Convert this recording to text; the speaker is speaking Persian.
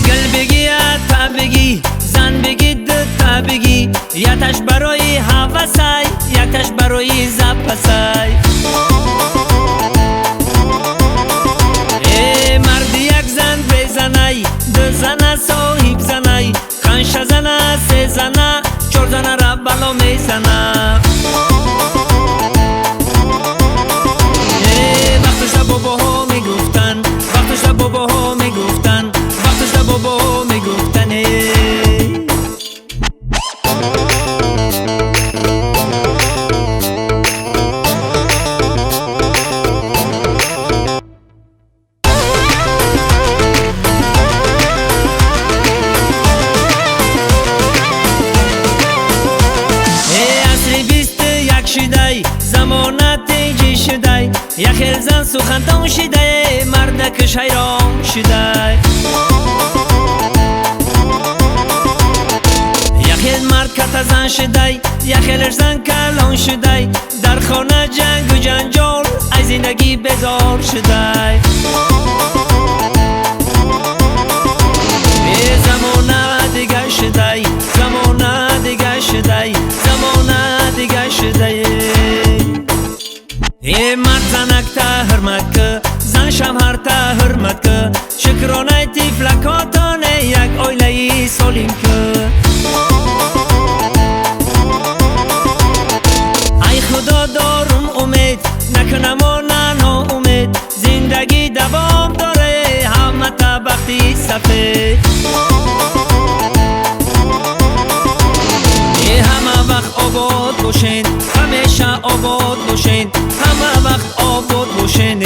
گل بگی تا بگی زن بگی دوتا بگی یکتش برای هوسای یکتش برای زپسای مرد یک زن بزنای دو زن صاحب زنای خانش زن سه زن چهار زن را بلا میزنه وقتش باباها میگفتن وقتش باباها میگفتن وقتش باباها میگفتن شدای زمانت تیجی شدای یخیل زن سخنتان شدای مردکش حیران شدای یخیل مرد کت زن شدای یخیلش زن کلان شدای در خانه جنگ و جنجال از زندگی بزار شدای زمانه دیگه شدای زمانه دیگه شدای زمانه دیگه شدای مرد زنک تا حرمت که زن شمهر تا حرمت که شکرانه تیفلکاتانه یک آیله سالیم که ای خدا دارم امید نکنم و ننا امید زندگی دوام داره همه تا بختی سفید همه وقت آباد باشین همیشه آباد باشین همه وقت آباد باشین